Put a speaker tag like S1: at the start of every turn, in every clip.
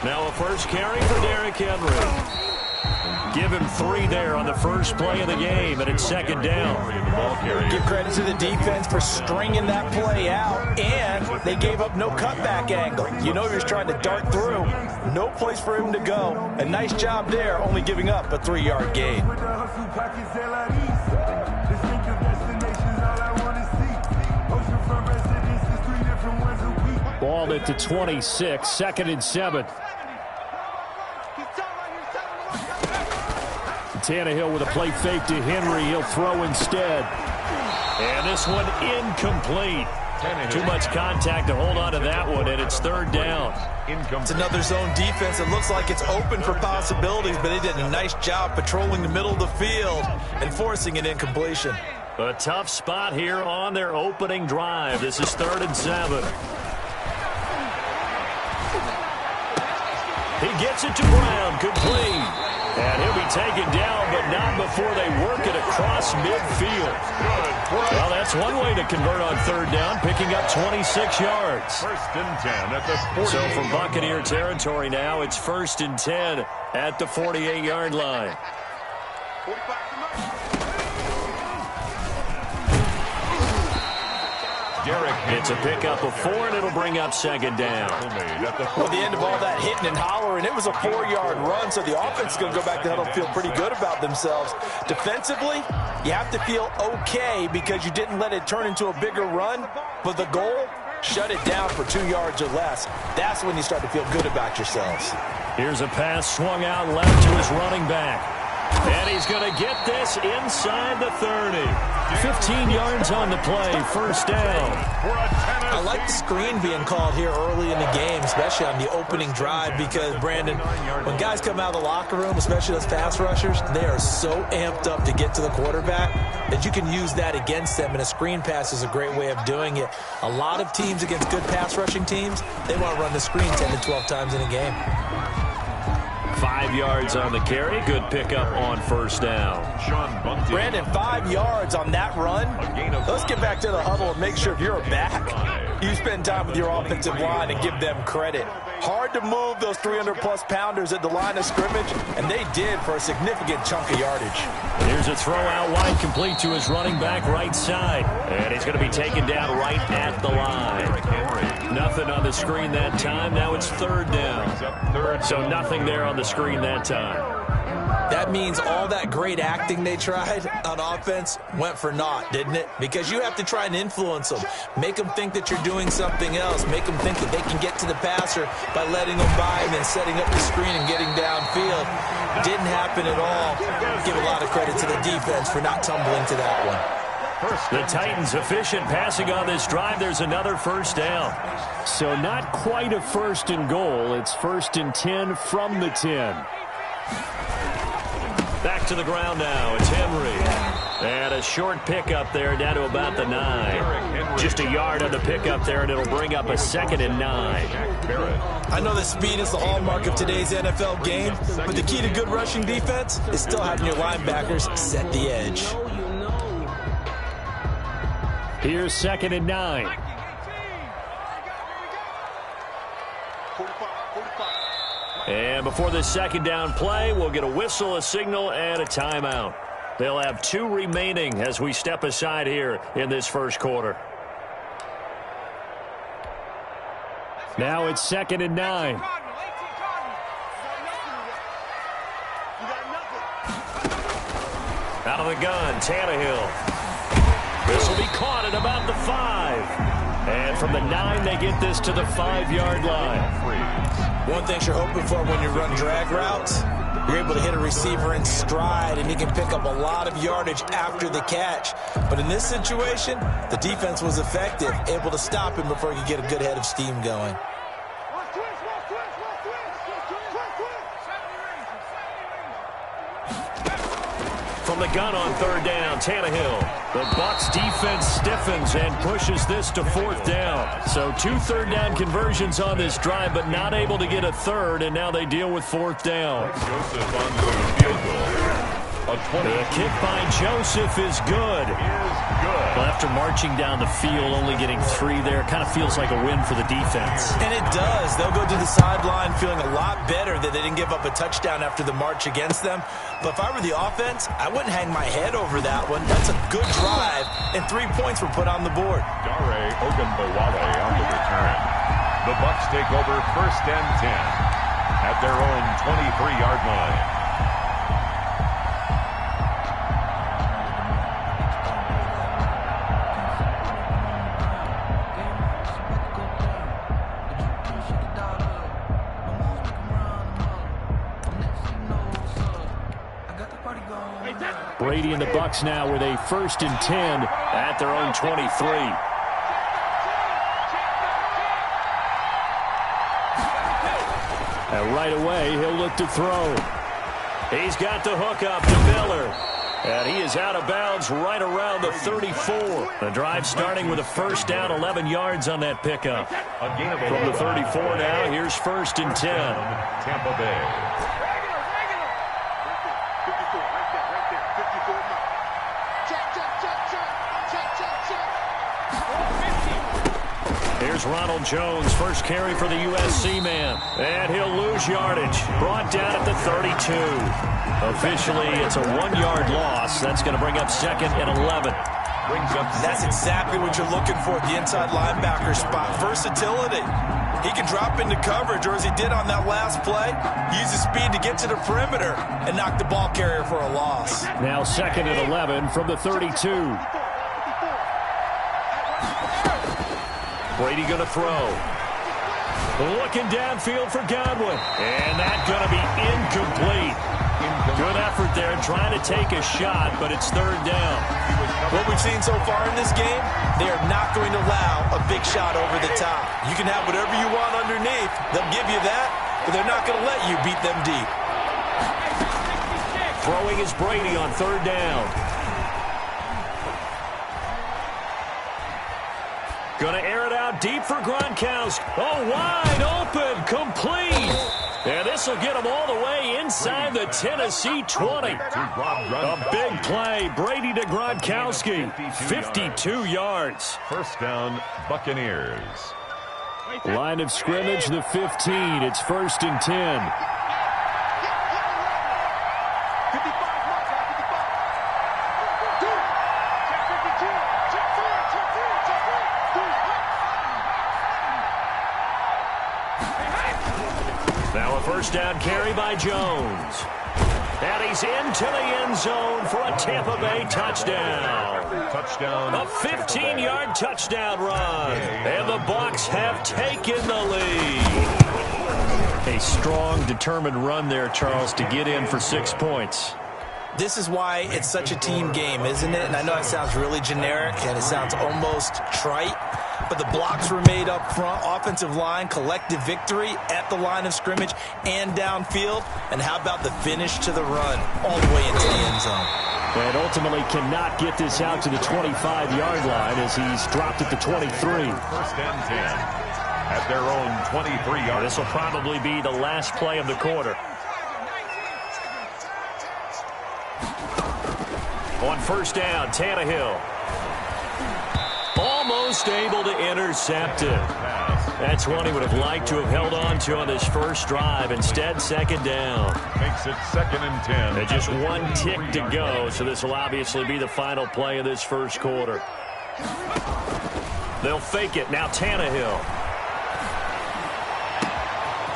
S1: Now a first carry for Derrick Henry. Give him 3 there on the first play of the game, and it's second down.
S2: Give credit to the defense for stringing that play out, and they gave up no cutback angle. You know he was trying to dart through. No place for him to go. A nice job there, only giving up a 3-yard gain.
S1: Ball at the 26, 2nd and 7. Tannehill with a play fake to Henry. He'll throw instead. And this one incomplete. Too much contact to hold on to that one, and it's 3rd down.
S2: It's another zone defense. It looks like it's open for possibilities, but they did a nice job patrolling the middle of the field and forcing an incompletion.
S1: A tough spot here on their opening drive. This is 3rd and 7. He gets it to Brown, complete. And he'll be taken down, but not before they work it across midfield. Well, that's one way to convert on 3rd down, picking up 26 yards.
S3: 1st and 10 at the 48.
S1: So from Buccaneer territory now, it's 1st and 10 at the 48-yard line. It's a pickup of 4, and it'll bring up 2nd down.
S2: Well, the end of all that hitting and hollering, it was a 4-yard run, so the offense is going to go back to huddle and feel pretty good about themselves. Defensively, you have to feel okay because you didn't let it turn into a bigger run, but the goal, shut it down for 2 yards or less. That's when you start to feel good about yourselves.
S1: Here's a pass swung out left to his running back. And he's going to get this inside the 30. 15 yards on the play, 1st down.
S2: I like the screen being called here early in the game, especially on the opening drive, because, Brandon, when guys come out of the locker room, especially those pass rushers, they are so amped up to get to the quarterback that you can use that against them, and a screen pass is a great way of doing it. A lot of teams against good pass rushing teams, they want to run the screen 10 to 12 times in a game.
S1: 5 yards on the carry. Good pickup on 1st down.
S2: Brandon, 5 yards on that run. Let's get back to the huddle and make sure if you're a back, you spend time with your offensive line and give them credit. Hard to move those 300-plus pounders at the line of scrimmage, and they did for a significant chunk of yardage.
S1: Here's a throw out wide, complete to his running back right side. And he's going to be taken down right at the line. Nothing on the screen that time. Now it's 3rd down. So nothing there on the screen that time.
S2: That means all that great acting they tried on offense went for naught, didn't it? Because you have to try and influence them. Make them think that you're doing something else. Make them think that they can get to the passer by letting them by and then setting up the screen and getting downfield. Didn't happen at all. Give a lot of credit to the defense for not tumbling to that one.
S1: The Titans efficient passing on this drive. There's another 1st down. So not quite a 1st and goal. It's 1st and 10 from the 10. Back to the ground now. It's Henry. And a short pickup there down to about the 9. Just a yard on the pickup there, and it'll bring up a 2nd and 9.
S2: I know that speed is the hallmark of today's NFL game, but the key to good rushing defense is still having your linebackers set the edge.
S1: Here's 2nd and 9. And before the 2nd down play, we'll get a whistle, a signal, and a timeout. They'll have 2 remaining as we step aside here in this 1st quarter. Now it's 2nd and 9. Out of the gun, Tannehill. This will be caught at about the 5. And from the 9, they get this to the 5-yard line.
S2: One thing you're hoping for when you run drag routes, you're able to hit a receiver in stride, and he can pick up a lot of yardage after the catch. But in this situation, the defense was effective, able to stop him before he could get a good head of steam going.
S1: From the gun on 3rd down, Tannehill. The Bucs defense stiffens and pushes this to 4th down. So 2 3rd down conversions on this drive, but not able to get a 3rd, and now they deal with 4th down.
S3: Joseph on the field goal.
S1: The kick by Joseph is good. Well, after marching down the field, only getting 3 there, kind of feels like a win for the defense.
S2: And it does. They'll go to the sideline feeling a lot better that they didn't give up a touchdown after the march against them. But if I were the offense, I wouldn't hang my head over that one. That's a good drive, and 3 points were put on the board.
S3: Dare Ogunbowale on the return. The Bucs take over 1st and 10 at their own 23-yard line.
S1: Brady and the Bucs now with a 1st and 10 at their own 23. And right away, he'll look to throw. He's got the hook up to Miller. And he is out of bounds right around the 34. The drive starting with a 1st down, 11 yards on that pickup. From the 34 now, here's 1st and 10.
S3: Tampa Bay.
S1: Here's Ronald Jones, first carry for the USC man. And he'll lose yardage. Brought down at the 32. Officially, it's a 1-yard loss. That's going to bring up 2nd and 11.
S2: That's exactly what you're looking for at the inside linebacker spot. Versatility. He can drop into coverage, or as he did on that last play, use his speed to get to the perimeter and knock the ball carrier for a loss.
S1: Now 2nd and 11 from the 32. Brady going to throw. Looking downfield for Godwin. And that's going to be incomplete. Good effort there trying to take a shot, but it's 3rd down.
S2: What we've seen so far in this game, they are not going to allow a big shot over the top. You can have whatever you want underneath. They'll give you that, but they're not going to let you beat them deep.
S1: Throwing is Brady on 3rd down. Going to air it out deep for Gronkowski. Oh, wide open, complete. And this will get him all the way inside the Tennessee 20. A big play. Brady to Gronkowski. 52 yards.
S3: 1st down, Buccaneers.
S1: Line of scrimmage, the 15. It's 1st and 10. Now a 1st down carry by Jones. And he's into the end zone for a Tampa Bay touchdown. A 15-yard touchdown run. And the Bucs have taken the lead. A strong, determined run there, Charles, to get in for 6 points.
S2: This is why it's such a team game, isn't it? And I know it sounds really generic and it sounds almost trite, but the blocks were made up front, offensive line, collective victory at the line of scrimmage and downfield. And how about the finish to the run all the way into the end zone?
S1: And ultimately cannot get this out to the 25-yard line as he's dropped at the 23.
S3: 1st and 10 at their own 23-yard.
S1: This will probably be the last play of the quarter. On 1st down, Tannehill. Almost able to intercept it. That's one he would have liked to have held on to on this first drive. Instead, 2nd down.
S3: Makes it 2nd and 10.
S1: And just 1 tick to go, so this will obviously be the final play of this first quarter. They'll fake it. Now Tannehill.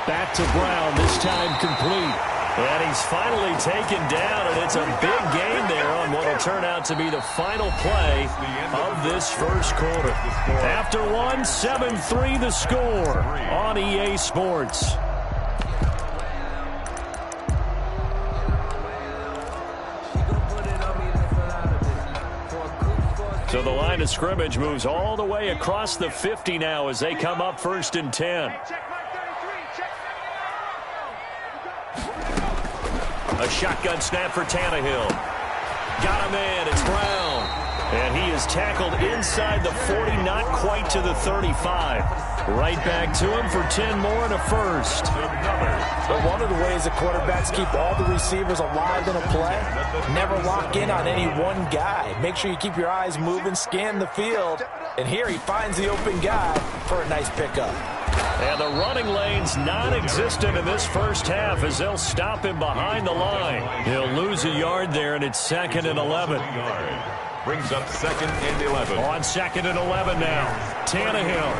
S1: Back to Brown, this time complete. And he's finally taken down, and it's a big gain there on what will turn out to be the final play of this first quarter. After one, 7-3 the score on EA Sports. So the line of scrimmage moves all the way across the 50 now as they come up 1st and 10. A shotgun snap for Tannehill. Got him in. It's Brown. And he is tackled inside the 40, not quite to the 35. Right back to him for 10 more and a first.
S2: But one of the ways the quarterbacks keep all the receivers alive in a play, never lock in on any one guy. Make sure you keep your eyes moving, scan the field. And here he finds the open guy for a nice pickup.
S1: And the running lane's non-existent in this first half as they'll stop him behind the line. He'll lose a yard there, and it's 2nd and 11.
S3: Brings up 2nd and 11.
S1: On 2nd and 11 now. Tannehill.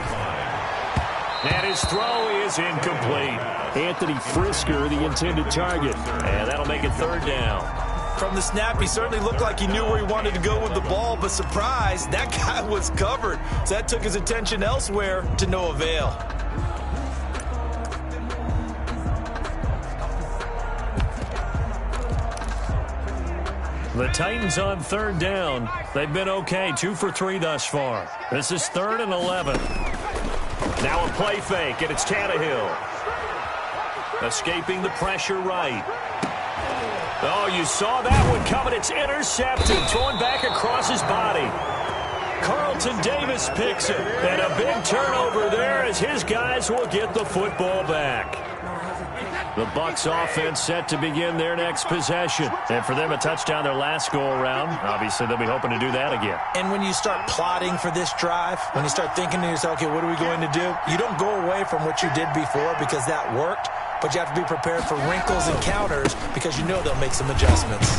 S1: And his throw is incomplete. Anthony Frisker, the intended target. And that'll make it 3rd down.
S2: From the snap, he certainly looked like he knew where he wanted to go with the ball, but surprise, that guy was covered. So that took his attention elsewhere to no avail.
S1: The Titans on 3rd down. They've been okay, 2 for 3 thus far. This is 3rd and 11. Now a play fake, and it's Tannehill. Escaping the pressure right. Oh, you saw that one coming. It's intercepted, thrown back across his body. Carlton Davis picks it, and a big turnover there as his guys will get the football back. The Bucs offense set to begin their next possession. And for them, a touchdown their last go-around. Obviously, they'll be hoping to do that again.
S2: And when you start plotting for this drive, when you start thinking to yourself, okay, what are we going to do? You don't go away from what you did before because that worked, but you have to be prepared for wrinkles and counters because you know they'll make some adjustments.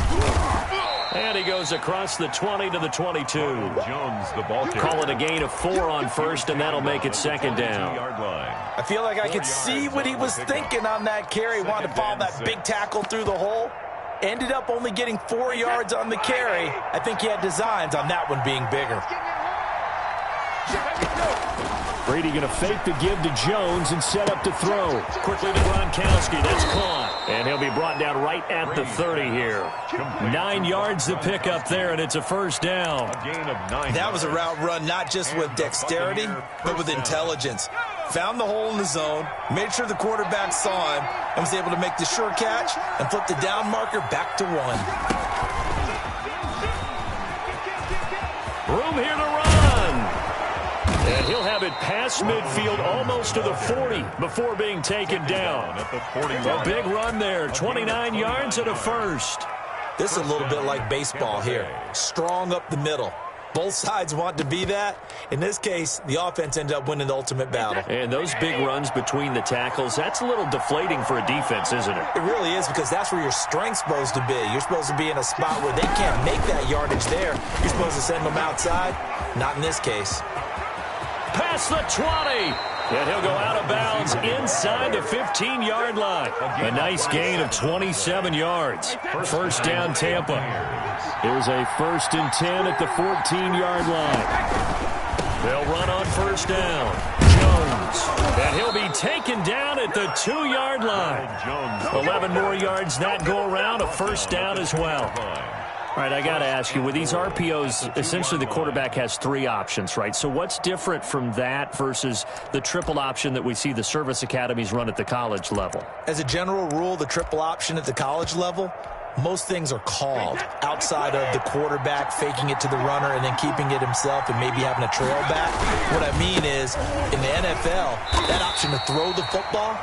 S1: And he goes across the 20 to the 22.
S3: Jones, the ball carrier.
S1: Call it a gain of 4 on first, and that'll make it 2nd down.
S2: I feel like I could see what he was thinking on that carry. Wanted to follow that big tackle through the hole. Ended up only getting 4 yards on the carry. I think he had designs on that one being bigger.
S1: Brady going to fake the give to Jones and set up to throw. Quickly to Gronkowski. That's caught. And he'll be brought down right at the 30 here. 9 yards to pick up there, and it's a 1st down.
S2: That was a route run not just with dexterity, but with intelligence. Found the hole in the zone, made sure the quarterback saw him, and was able to make the sure catch and flip the down marker back to 1.
S1: Room here to run. And he'll have it past midfield almost to the 40 before being taken down. A big run there, 29 yards and a 1st.
S2: This is a little bit like baseball here. Strong up the middle. Both sides want to be that. In this case, the offense ended up winning the ultimate battle.
S1: And those big runs between the tackles, that's a little deflating for a defense, isn't it?
S2: It really is, because that's where your strength's supposed to be. You're supposed to be in a spot where they can't make that yardage there. You're supposed to send them outside. Not in this case.
S1: Past the 20. And he'll go out of bounds inside the 15-yard line. A nice gain of 27 yards. 1st down, Tampa. Here's a 1st and 10 at the 14-yard line. They'll run on 1st down. Jones. And he'll be taken down at the 2-yard line. 11 more yards that go around. A 1st down as well. All right, I got to ask you, with these RPOs, essentially the quarterback has 3 options, right? So what's different from that versus the triple option that we see the service academies run at the college level?
S2: As a general rule, the triple option at the college level, most things are called outside of the quarterback faking it to the runner and then keeping it himself and maybe having a trail back. What I mean is, in the NFL, that option to throw the football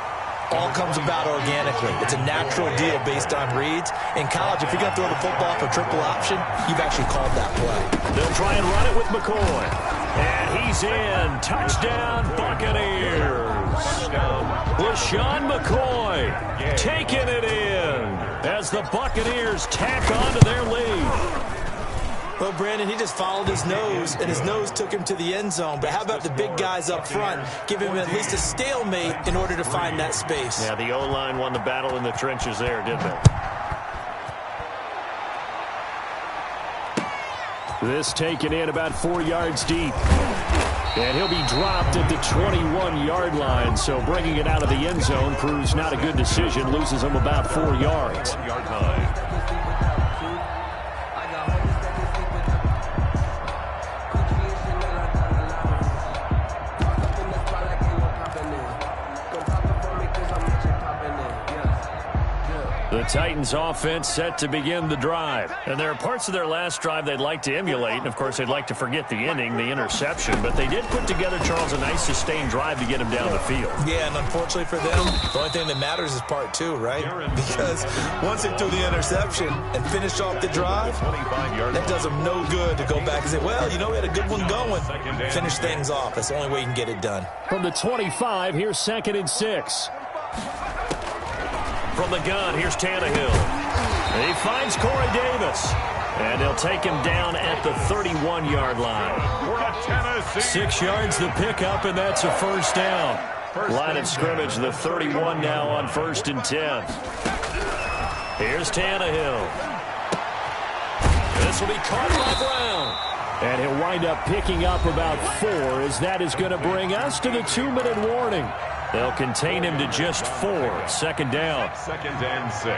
S2: all comes about organically. It's a natural deal based on reads. In college, if you're going to throw the football for triple option, you've actually called that play.
S1: They'll try and run it with McCoy. And he's in. Touchdown, Buccaneers. LaShawn McCoy taking it in as the Buccaneers tack on to their lead.
S2: Well, Brandon, he just followed his nose, and his nose took him to the end zone. But how about the big guys up front? Give him at least a stalemate in order to find that space.
S1: Yeah, the O-line won the battle in the trenches there, didn't they? This taken in about 4 yards deep. And he'll be dropped at the 21-yard line. So bringing it out of the end zone proves not a good decision. Loses him about 4 yards. The Titans offense set to begin the drive. And there are parts of their last drive they'd like to emulate. And, of course, they'd like to forget the ending, the interception. But they did put together, Charles, a nice sustained drive to get him down the field.
S2: Yeah, and unfortunately for them, the only thing that matters is part two, right? Because once they threw the interception and finished off the drive, that does them no good to go back and say, well, you know, we had a good one going. Finish things off. That's the only way you can get it done.
S1: From the 25, here's 2nd and 6. From the gun, here's Tannehill. He finds Corey Davis. And they'll take him down at the 31-yard line. 6 yards the pickup, and that's a first down. Line of scrimmage, the 31 now on 1st and 10. Here's Tannehill. This will be caught by Brown. And he'll wind up picking up about 4, as that is going to bring us to the 2-minute warning. They'll contain him to just 4. 2nd down.
S3: 2nd and 6.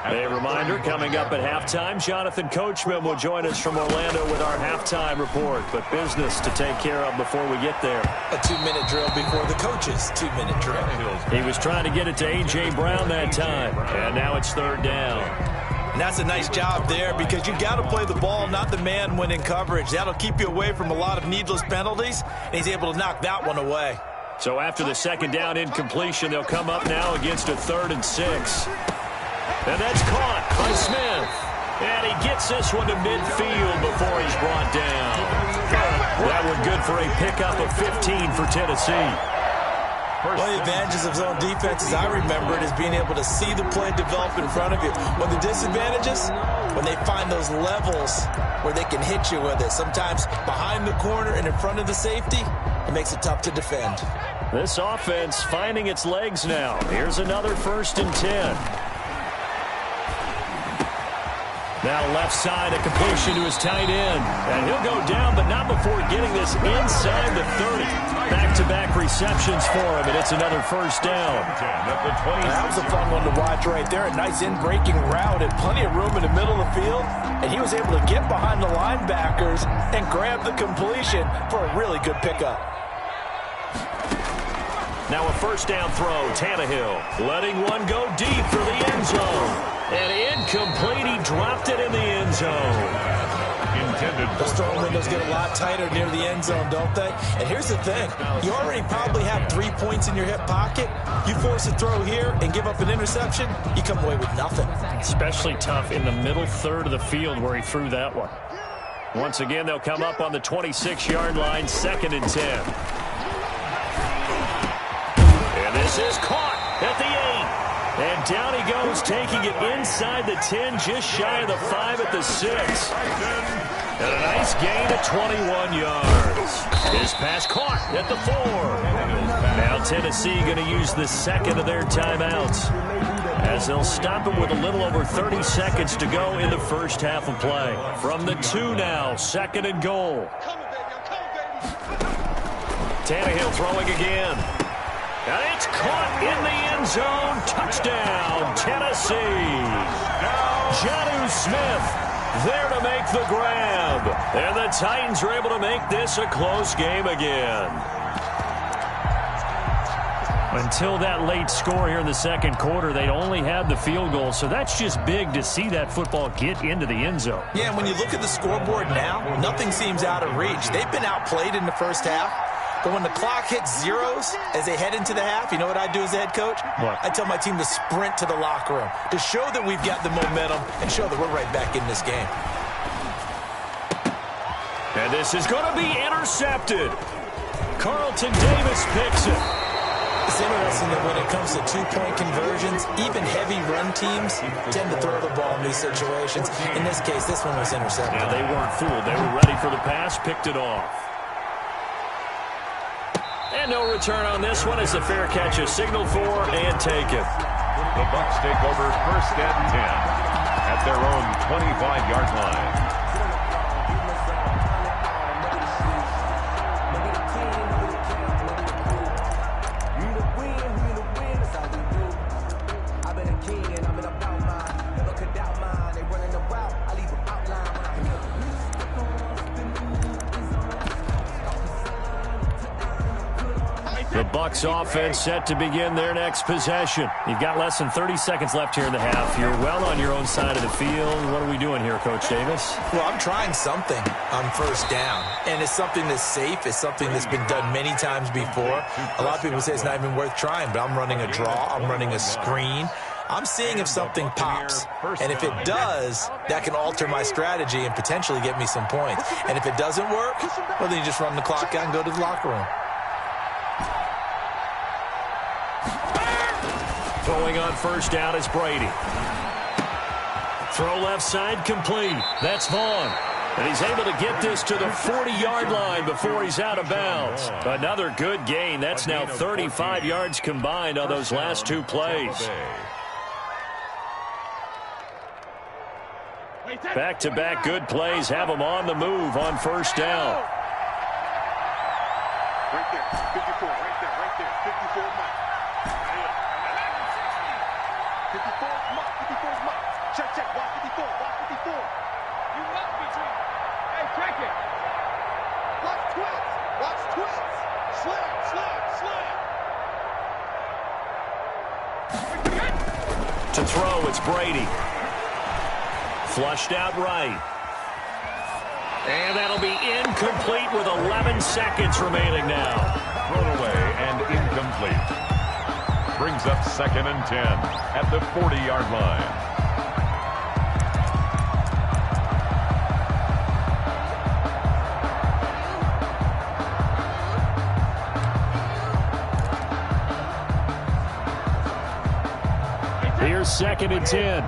S1: A reminder, coming up at halftime, Jonathan Coachman will join us from Orlando with our halftime report. But business to take care of before we get there.
S2: A 2-minute drill before the coach's 2-minute drill.
S1: He was trying to get it to A.J. Brown that time. And now it's 3rd down.
S2: And that's a nice job there because you got to play the ball, not the man when in coverage. That'll keep you away from a lot of needless penalties. And he's able to knock that one away.
S1: So after the 2nd down incompletion, they'll come up now against a 3rd and 6. And that's caught by Smith. And he gets this one to midfield before he's brought down. That one good for a pickup of 15 for Tennessee.
S2: One of the advantages of zone defense, as I remember it, is being able to see the play develop in front of you. One of the disadvantages, when they find those levels where they can hit you with it. Sometimes behind the corner and in front of the safety, it makes it tough to defend.
S1: This offense finding its legs now. Here's another 1st and 10. Now left side, a completion to his tight end. And he'll go down, but not before getting this inside the 30. Back-to-back receptions for him, and it's another 1st down.
S2: That was a fun one to watch right there. A nice in-breaking route and plenty of room in the middle of the field. And he was able to get behind the linebackers and grab the completion for a really good pickup.
S1: Now a 1st down throw, Tannehill letting one go deep for the end zone. And incomplete, he dropped it in the end zone.
S2: Those throwing windows get a lot tighter near the end zone, don't they? And here's the thing. You already probably have 3 points in your hip pocket. You force a throw here and give up an interception, you come away with nothing.
S1: Especially tough in the middle 3rd of the field where he threw that one. Once again, they'll come up on the 26-yard line, 2nd and 10. And this is caught at the 8. And down he goes, taking it inside the 10, just shy of the 5 at the 6. And a nice gain of 21 yards. His pass caught at the 4. Now Tennessee going to use the 2nd of their timeouts, as they'll stop him with a little over 30 seconds to go in the 1st half of play. From the 2 now, 2nd and goal. Tannehill throwing again. And it's caught in the end zone. Touchdown, Tennessee. Jonnu Smith there to make the grab. And the Titans are able to make this a close game again. Until that late score here in the 2nd quarter, they'd only had the field goal. So that's just big to see that football get into the end zone.
S2: Yeah, and when you look at the scoreboard now, nothing seems out of reach. They've been outplayed in the 1st half. But when the clock hits zeros as they head into the half, you know what I do as the head coach?
S1: What?
S2: I tell my team to sprint to the locker room to show that we've got the momentum and show that we're right back in this game.
S1: And this is going to be intercepted. Carlton Davis picks it.
S2: It's interesting that when it comes to 2-point conversions, even heavy run teams tend to throw the ball in these situations. In this case, this one was intercepted.
S1: Yeah, they weren't fooled. They were ready for the pass, picked it off. And no return on this one as the fair catch is signaled for and taken.
S3: The Bucs take over 1st and 10 at their own 25-yard line.
S1: The Bucs offense set to begin their next possession. You've got less than 30 seconds left here in the half. You're well on your own side of the field. What are we doing here, Coach Davis?
S2: Well, I'm trying something on first down, and it's something that's safe. It's something that's been done many times before. A lot of people say it's not even worth trying, but I'm running a draw. I'm running a screen. I'm seeing if something pops, and if it does, that can alter my strategy and potentially get me some points. And if it doesn't work, well, then you just run the clock out and go to the locker room.
S1: Throwing on first down is Brady. Throw left side complete. That's Vaughn. And he's able to get this to the 40-yard line before he's out of bounds. Another good gain. That's now 35 yards combined on those last two plays. Back-to-back good plays have them on the move on first down.
S4: Right there, 54, right there, 54 Mike. 54 Mike, 54 Mike. Check, watch 54, watch 54. You must be between. Hey, crank it. Watch twist. Slam.
S1: To throw, it's Brady. Flushed out right. And that'll be incomplete with 11 seconds remaining now.
S3: Thrown away and incomplete. Brings up 2nd and 10 at the 40-yard line.
S1: Here's 2nd and 10.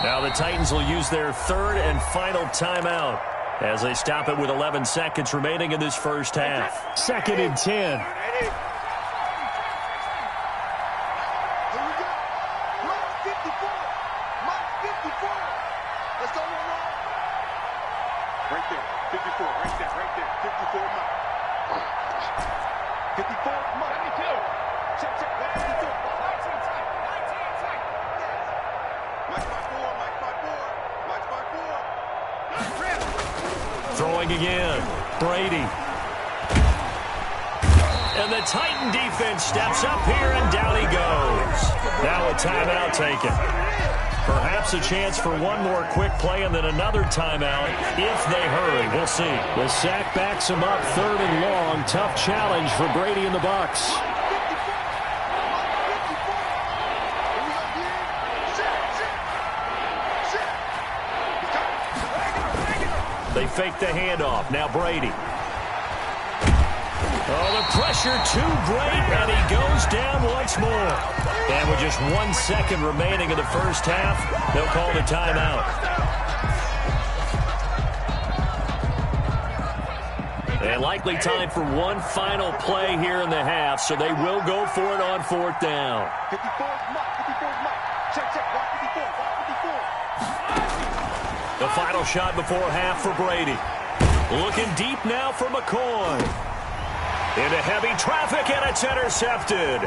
S1: Now the Titans will use their third and final timeout as they stop it with 11 seconds remaining in this first half. 2nd and 10.
S4: Right there, 54, right there, 54 Mike. 54 Mike. 52. Check, 54. 19 tight. Mike's by 4.
S1: Throwing again. Brady. And the Titan defense steps up here, and down he goes. Now a timeout taken. Perhaps a chance for one more quick play and then another timeout if they hurry. We'll see. The sack backs him up 3rd and long. Tough challenge for Brady and the Bucs. They fake the handoff. Now Brady. Oh, the pressure too great, and he goes down once more. And with just 1 second remaining in the first half, they'll call the timeout. And likely time for one final play here in the half, so they will go for it on 4th down.
S4: 54 Mike. Check, 54.
S1: The final shot before half for Brady. Looking deep now for McCoy. Into heavy traffic, and it's intercepted.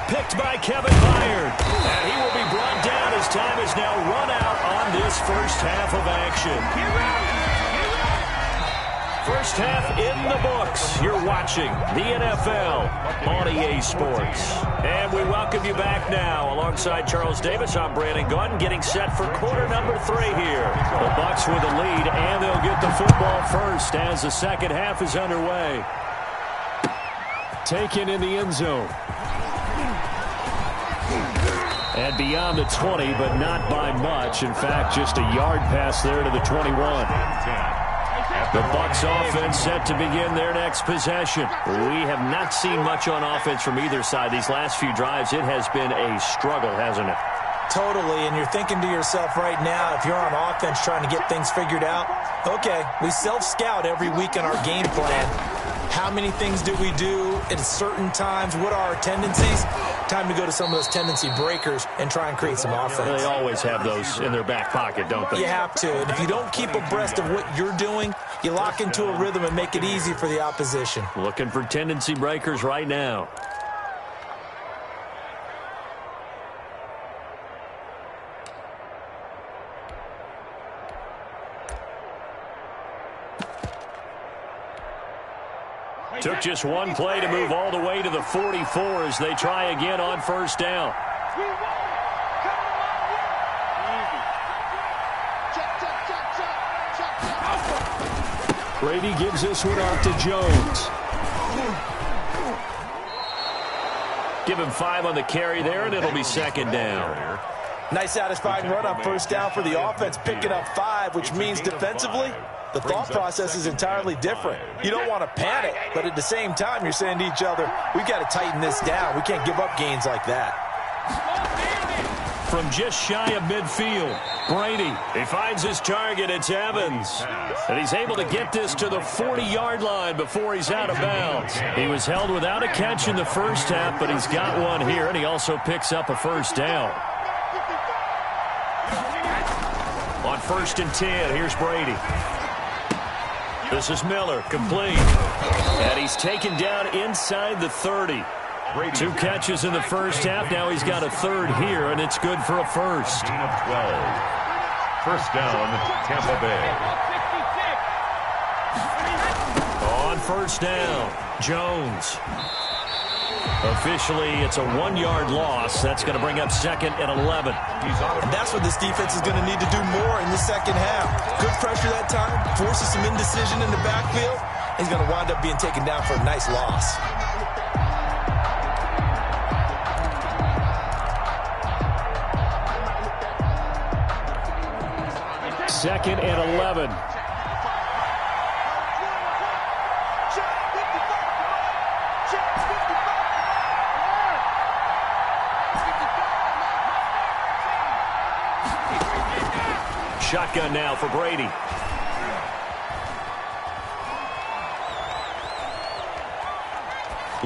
S1: Picked by Kevin Byard. And he will be brought down as time is now run out on this first half of action. First half in the books. You're watching the NFL on EA Sports. And we welcome you back now. Alongside Charles Davis, I'm Brandon Gunn, getting set for quarter number 3 here. The Bucs with the lead, and they'll get the football first as the second half is underway. Taken in the end zone. And beyond the 20, but not by much. In fact, just a yard pass there to the 21. The Bucs offense set to begin their next possession. We have not seen much on offense from either side. These last few drives, it has been a struggle, hasn't it?
S2: Totally, and you're thinking to yourself right now, if you're on offense trying to get things figured out, okay, we self-scout every week in our game plan. How many things do we do at certain times? What are our tendencies? Time to go to some of those tendency breakers and try and create some offense.
S1: They always have those in their back pocket, don't they?
S2: You have to, and if you don't keep abreast of what you're doing, you lock into a rhythm and make it easy for the opposition.
S1: Looking for tendency breakers right now. Took just one play to move all the way to the 44 as they try again on first down.
S5: Brady gives this one off to Jones.
S1: Give him 5 on the carry there, and it'll be second down.
S2: Nice satisfying run on first down for the offense, picking up 5, which means defensively, the thought process is entirely different. You don't want to panic, but at the same time, you're saying to each other, we've got to tighten this down. We can't give up gains like that.
S1: From just shy of midfield, Brady, he finds his target. It's Evans. And he's able to get this to the 40-yard line before he's out of bounds. He was held without a catch in the first half, but he's got one here, and he also picks up a first down. On 1st and 10, here's Brady. This is Miller, complete. And he's taken down inside the 30. 2 catches in the first half. Now he's got a 3rd here, and it's good for a first.
S3: Gain of 12. First down, Tampa Bay.
S1: On first down, Jones. Officially, it's a 1-yard loss. That's going to bring up 2nd and 11.
S2: And that's what this defense is going to need to do more in the second half. Good pressure that time, forces some indecision in the backfield. He's going to wind up being taken down for a nice loss.
S1: 2nd and 11. Shotgun now for Brady.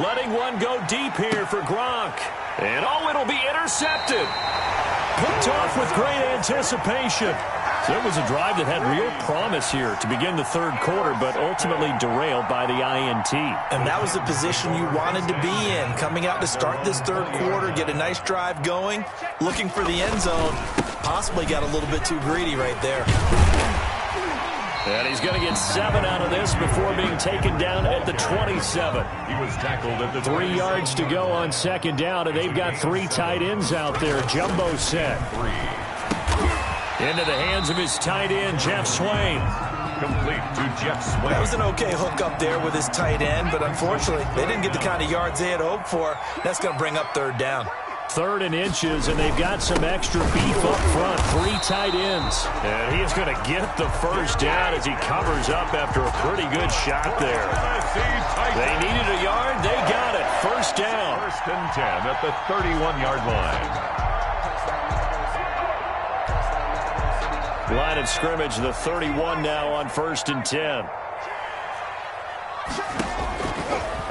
S1: Letting one go deep here for Gronk. And oh, it'll be intercepted. Picked off with great anticipation. So it was a drive that had real promise here to begin the 3rd quarter, but ultimately derailed by the INT.
S2: And that was the position you wanted to be in, coming out to start this 3rd quarter, get a nice drive going, looking for the end zone. Possibly got a little bit too greedy right there.
S1: And he's going to get 7 out of this before being taken down at the 27.
S3: He was tackled at the
S1: 3 yards to go on 2nd down, and they've got 3 tight ends out there. Jumbo set.
S3: 3.
S1: Into the hands of his tight end, Jeff Swain.
S3: Complete to Jeff Swain.
S2: That was an okay hook up there with his tight end, but unfortunately, they didn't get the kind of yards they had hoped for. That's going to bring up 3rd down.
S1: 3rd and inches, and they've got some extra beef up front. 3 tight ends. And he is going to get the first down as he covers up after a pretty good shot there. They needed a yard. They got it. First down.
S3: 1st and 10 at the 31-yard line.
S1: Line of scrimmage, the 31 now on 1st and 10.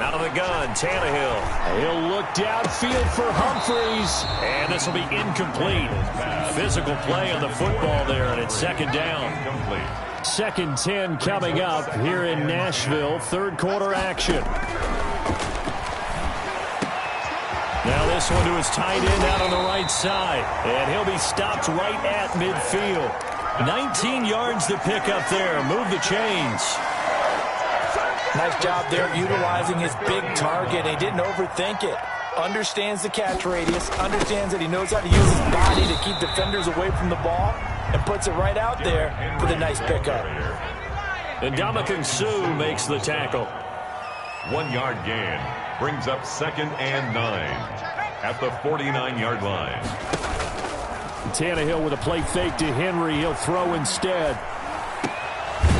S1: Out of the gun, Tannehill. He'll look downfield for Humphreys. And this will be incomplete. Physical play on the football there, and it's 2nd down. 2nd 10 coming up here in Nashville. 3rd quarter action. Now this one to his tight end out on the right side. And he'll be stopped right at midfield. 19 yards to pick up there. Move the chains.
S2: Nice job there utilizing his big target. He didn't overthink it. Understands the catch radius. Understands that he knows how to use his body to keep defenders away from the ball. And puts it right out there for the nice pickup.
S1: And Ndamukong Suh makes the tackle.
S3: 1-yard gain. Brings up 2nd and 9 at the 49-yard line.
S1: Tannehill with a play fake to Henry. He'll throw instead.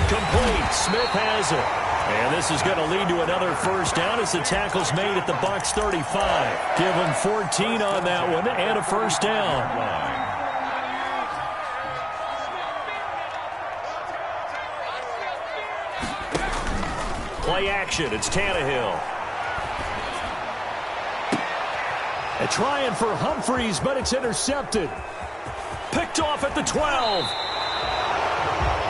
S1: Complete. Smith has it. And this is going to lead to another first down as the tackle's made at the Bucs 35. Give him 14 on that one and a first down. Play action. It's Tannehill. And trying for Humphreys, but it's intercepted. Picked off at the 12.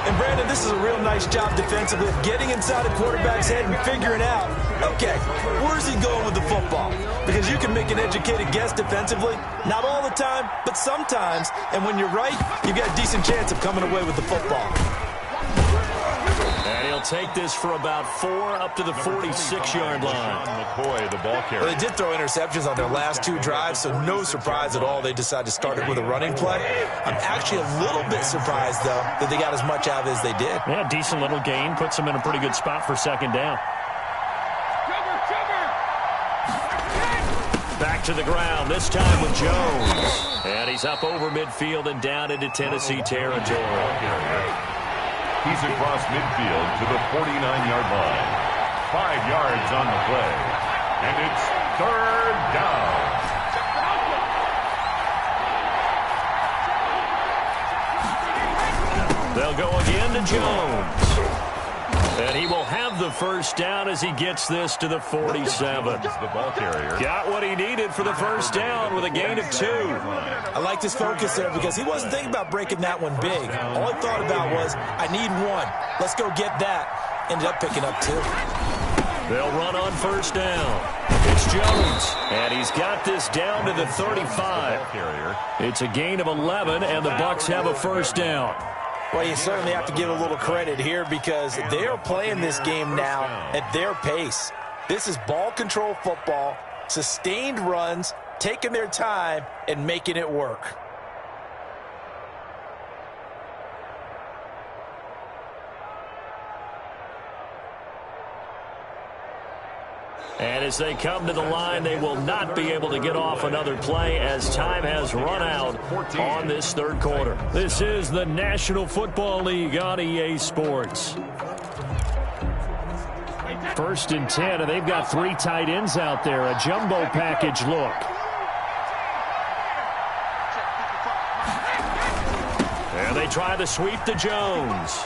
S2: And, Brandon, this is a real nice job defensively of getting inside a quarterback's head and figuring out, okay, where's he going with the football? Because you can make an educated guess defensively. Not all the time, but sometimes. And when you're right, you've got a decent chance of coming away with the football.
S1: And he'll They'll take this for about 4 up to the 46-yard line.
S3: McCoy, the ball carrier.
S2: Well, they did throw interceptions on their last 2 drives, so no surprise at all they decided to start it with a running play. I'm actually a little bit surprised, though, that they got as much out of it as they did.
S1: Yeah, decent little gain. Puts them in a pretty good spot for second down. Back to the ground, this time with Jones. And he's up over midfield and down into Tennessee territory.
S3: He's across midfield to the 49-yard line. 5 yards on the play. And it's third down.
S1: They'll go again to Jones. And he will have the first down as he gets this to the 47.
S3: The ball carrier.
S1: Got what he needed for the first down with a gain of 2.
S2: I liked his focus there because he wasn't thinking about breaking that one big. All he thought about was, I need 1. Let's go get that. Ended up picking up 2.
S1: They'll run on first down. It's Jones, and he's got this down to the 35. It's a gain of 11, and the Bucs have a first down.
S2: Well, you certainly have to give a little credit here because they are playing this game now at their pace. This is ball control football, sustained runs, taking their time, and making it work.
S1: And as they come to the line, they will not be able to get off another play as time has run out on this third quarter. This is the National Football League on EA Sports. 1st and 10, and they've got 3 tight ends out there. A jumbo package look. And they try to sweep to Jones.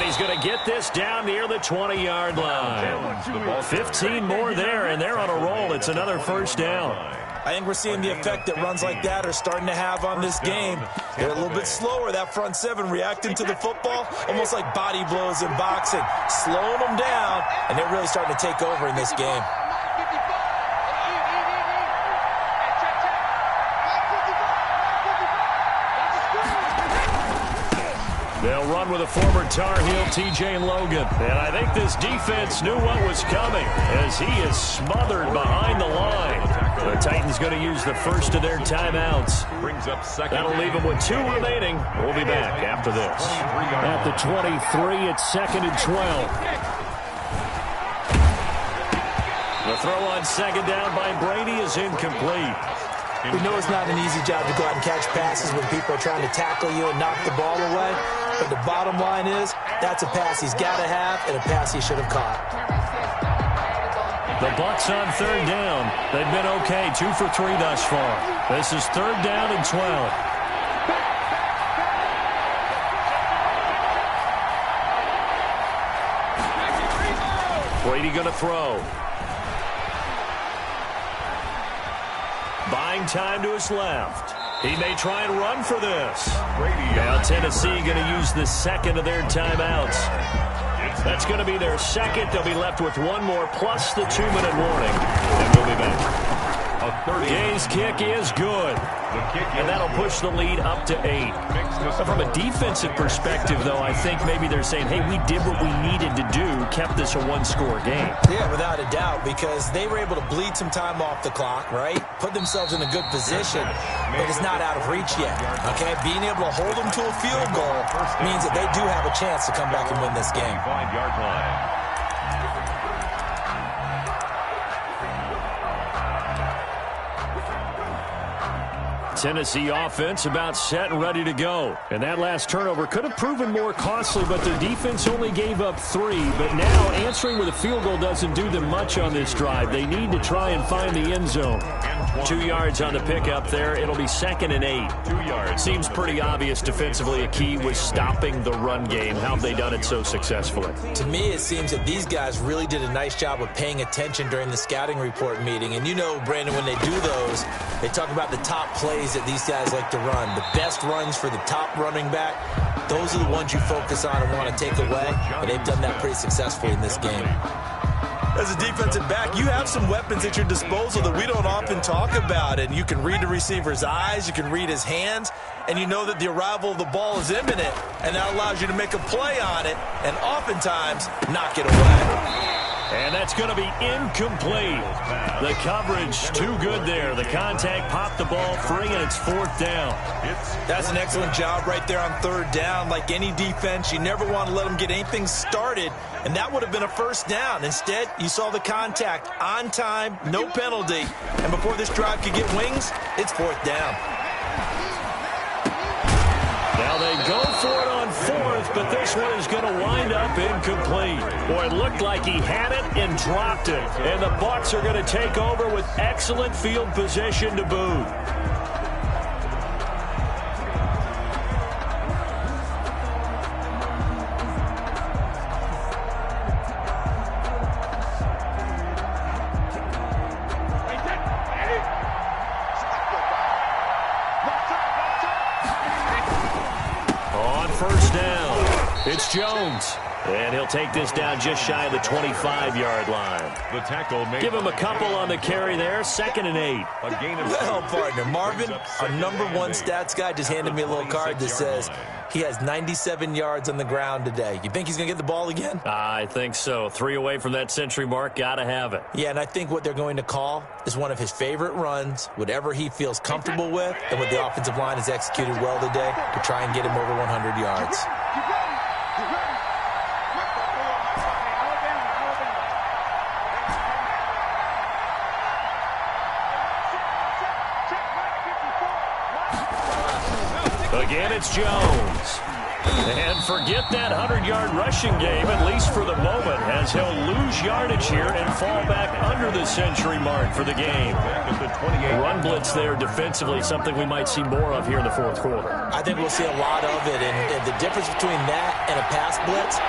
S1: He's going to get this down near the 20-yard line. 15 more there, and they're on a roll. It's another first down.
S2: I think we're seeing the effect that runs like that are starting to have on this game. They're a little bit slower, that front 7, reacting to the football, almost like body blows in boxing, slowing them down, and they're really starting to take over in this game.
S1: They'll run with a former Tar Heel, TJ Logan. And I think this defense knew what was coming as he is smothered behind the line. The Titans going to use the first of their timeouts.
S3: Brings up second.
S1: That'll leave them with 2 remaining. We'll be back after this. At the 23, it's 2nd and 12. The throw on second down by Brady is incomplete.
S2: We know it's not an easy job to go out and catch passes when people are trying to tackle you and knock the ball away. But the bottom line is, that's a pass he's got to have and a pass he should have caught.
S1: The Bucs on third down. They've been okay, 2 for 3 thus far. This is 3rd down and 12. Brady going to throw. Buying time to his left. He may try and run for this. Now Tennessee going to use the second of their timeouts. That's going to be their second. They'll be left with 1 more plus the 2-minute warning. And we'll be back. Gay's kick is good. And that'll push the lead up to 8. From a defensive perspective, though, I think maybe they're saying, hey, we did what we needed to do, kept this a 1-score game.
S2: Yeah, without a doubt, because they were able to bleed some time off the clock, right? Put themselves in a good position, but it's not out of reach yet, okay? Being able to hold them to a field goal means that they do have a chance to come back and win this game.
S3: 5-yard line.
S1: Tennessee offense about set and ready to go. And that last turnover could have proven more costly, but their defense only gave up 3. But now answering with a field goal doesn't do them much on this drive. They need to try and find the end zone. 2 yards on the pickup there. It'll be 2nd and 8. 2 yards. Seems pretty obvious defensively a key was stopping the run game. How have they done it so successfully?
S2: To me, it seems that these guys really did a nice job of paying attention during the scouting report meeting. And you know, Brandon, when they do those, they talk about the top plays that these guys like to run. The best runs for the top running back, those are the ones you focus on and want to take away. And they've done that pretty successfully in this game. As a defensive back, you have some weapons at your disposal that we don't often talk about. And you can read the receiver's eyes, you can read his hands, and you know that the arrival of the ball is imminent, and that allows you to make a play on it and oftentimes knock it away.
S1: And that's going to be incomplete. The coverage too good there. The contact popped the ball free, and it's fourth down.
S2: That's an excellent job right there on third down. Like any defense, you never want to let them get anything started, and that would have been a first down. Instead, you saw the contact on time, no penalty, and before this drive could get wings, it's fourth down.
S1: Now they go for it on fourth, but this one is going to wind up incomplete. Boy, it looked like he had it and dropped it. And the Bucs are going to take over with excellent field position to boot. It's Jones, and he'll take this down just shy of the 25-yard line.
S3: The tackle made.
S1: Give him a couple on the carry there, 2nd and 8.
S3: A gain of
S2: Well, partner, Marvin, our #1 stats guy just handed me a little card that says he has 97 yards on the ground today. You think he's going to get the ball again?
S1: I think so. 3 away from that century mark, got to have it.
S2: Yeah, and I think what they're going to call is one of his favorite runs, whatever he feels comfortable with, and what the offensive line has executed well today to try and get him over 100 yards.
S1: Again, it's Jones. And forget that 100-yard rushing game, at least for the moment, as he'll lose yardage here and fall back under the century mark for the game. Run blitz there defensively, something we might see more of here in the fourth quarter.
S2: I think we'll see a lot of it, and the difference between that and a pass blitz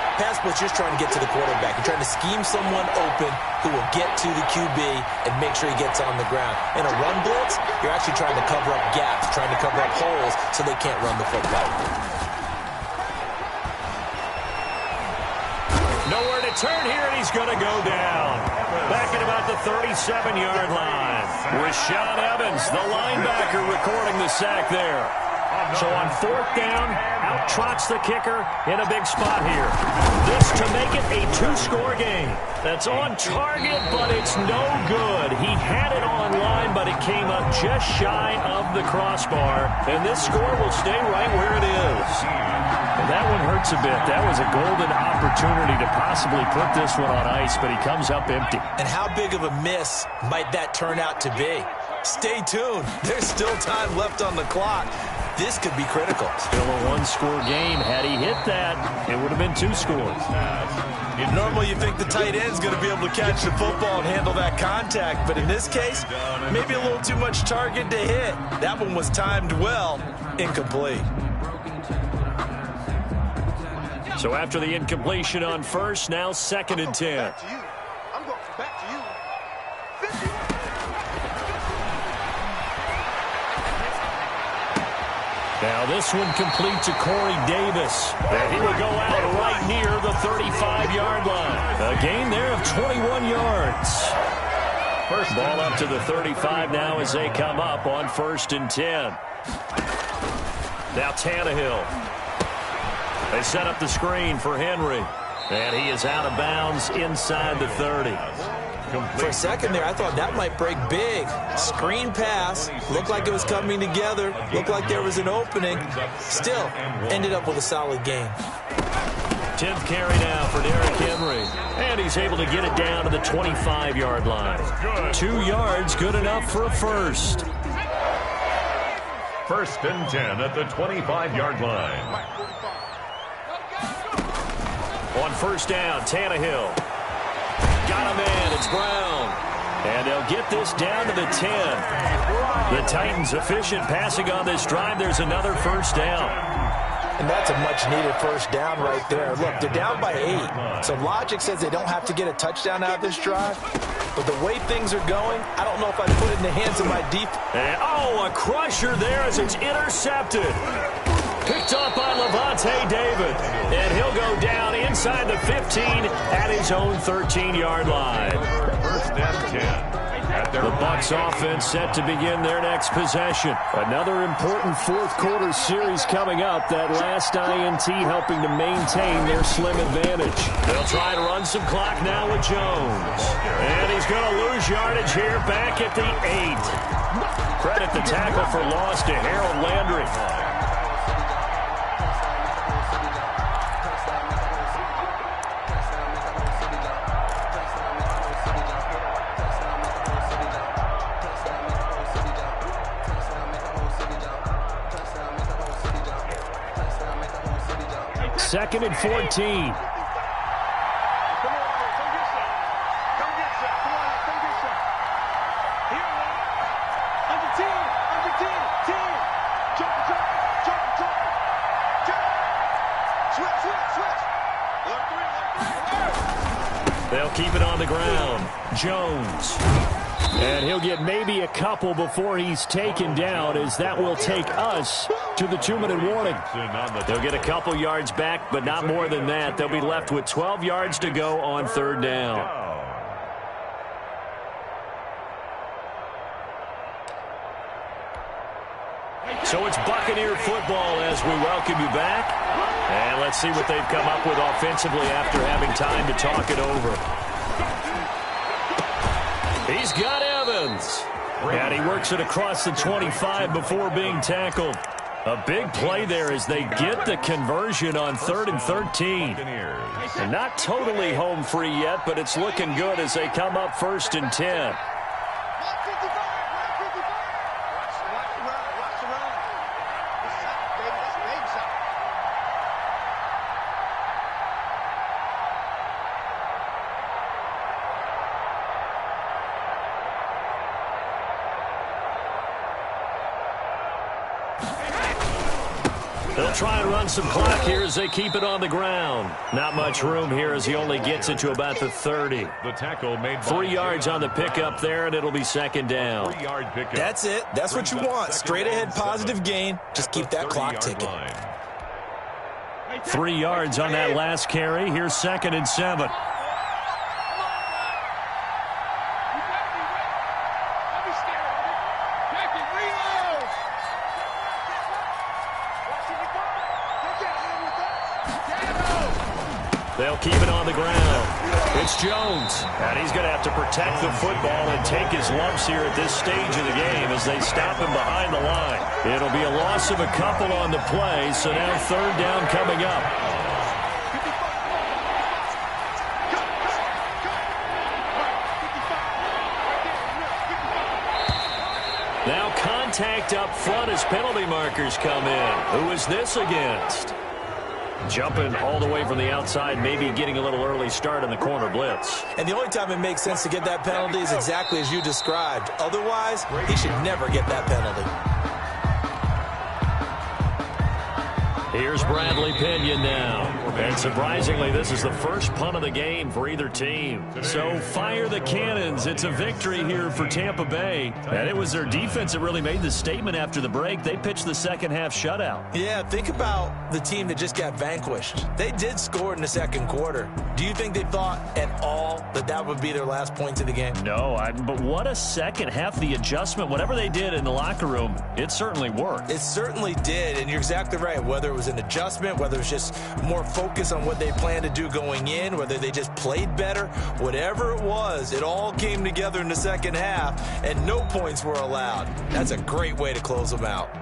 S2: just trying to get to the quarterback. You're trying to scheme someone open who will get to the QB and make sure he gets on the ground. In a run blitz, you're actually trying to cover up gaps, trying to cover up holes so they can't run the football.
S1: Nowhere to turn here, and he's going to go down. Back at about the 37-yard line. Rashaan Evans, the linebacker, recording the sack there. So on fourth down, out trots the kicker in a big spot here. This to make it a 2-score game. That's on target, but it's no good. He had it on line, but it came up just shy of the crossbar. And this score will stay right where it is. And that one hurts a bit. That was a golden opportunity to possibly put this one on ice, but he comes up empty.
S2: And how big of a miss might that turn out to be? Stay tuned. There's still time left on the clock. This could be critical.
S1: Still a 1-score game. Had he hit that, it would have been 2 scores.
S2: Normally you think the tight end's going to be able to catch the football and handle that contact, but in this case, maybe a little too much target to hit. That one was timed well, incomplete.
S1: So after the incompletion on first, now 2nd and 10.
S4: I'm going back to you. 50.
S1: Now this one complete to Corey Davis. And he will go out right near the 35-yard line. A gain there of 21 yards. First ball up to the 35 now as they come up on 1st and 10. Now Tannehill. They set up the screen for Henry. And he is out of bounds inside the 30.
S2: For a second there, I thought that might break big. Screen pass. Looked like it was coming together. Looked like there was an opening. Still, ended up with a solid game.
S1: 10th carry now for Derrick Henry. And he's able to get it down to the 25-yard line. 2 yards, good enough for a first.
S3: 1st and 10 at the 25-yard line.
S1: On 1st down, Tannehill. Got a man, it's Brown. And they'll get this down to the 10. The Titans efficient passing on this drive. There's another 1st down.
S2: And that's a much-needed 1st down right there. Look, they're down by 8. So logic says they don't have to get a touchdown out of this drive. But the way things are going, I don't know if I'd put it in the hands of my defense.
S1: And, oh, a crusher there as it's intercepted. Picked up by Levante David. And he'll go down inside the 15 at his own 13-yard line.
S3: First and 10.
S1: The Bucs offense set to begin their next possession. Another important fourth-quarter series coming up. That last INT helping to maintain their slim advantage. They'll try to run some clock now with Jones. And he's going to lose yardage here back at the 8. Credit the tackle for loss to Harold Landry. Second and 14. They'll keep it on the ground. Jones. And he'll get maybe a couple before he's taken down, as that will take us to the 2-minute warning. They'll get a couple yards back, but not more than that. They'll be left with 12 yards to go on third down. So it's Buccaneer football as we welcome you back. And let's see what they've come up with offensively after having time to talk it over. He's got Evans. And he works it across the 25 before being tackled. A big play there as they get the conversion on 3rd and 13. And not totally home free yet, but it's looking good as they come up 1st and 10. They'll try and run some clock here as they keep it on the ground. Not much room here as he only gets it to about the 30.
S3: The tackle made
S1: 3 yards on the pickup there, and it'll be second down.
S3: 3-yard pickup.
S2: That's it. That's what you want. Straight ahead positive gain. Just keep that clock ticking.
S1: 3 yards on that last carry. Here's 2nd and 7. They'll keep it on the ground. It's Jones. And he's going to have to protect the football and take his lumps here at this stage of the game as they stop him behind the line. It'll be a loss of a couple on the play, so now third down coming up. Now contact up front as penalty markers come in. Who is this against? Jumping all the way from the outside, maybe getting a little early start in the corner blitz.
S2: And the only time it makes sense to get that penalty is exactly as you described. Otherwise, he should never get that penalty.
S1: Here's Bradley Pinion now. And surprisingly, this is the first punt of the game for either team. So fire the cannons. It's a victory here for Tampa Bay. And it was their defense that really made the statement after the break. They pitched the second half shutout.
S2: Yeah, think about the team that just got vanquished. They did score in the second quarter. Do you think they thought at all that that would be their last point of the game?
S1: No, but what a second half. The adjustment, whatever they did in the locker room, it certainly worked.
S2: It certainly did, and you're exactly right. Whether it was an adjustment, whether it was just more focus on what they planned to do going in, whether they just played better, whatever it was, it all came together in the second half, and no points were allowed. That's a great way to close them out.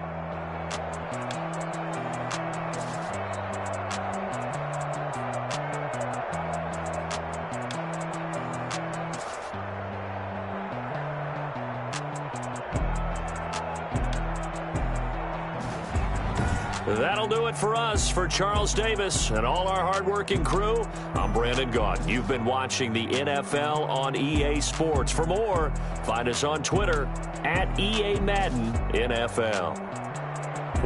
S1: That'll do it for us. For Charles Davis and all our hardworking crew, I'm Brandon Gaudin. You've been watching the NFL on EA Sports. For more, find us on Twitter at EA Madden NFL.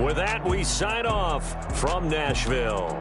S1: With that, we sign off from Nashville.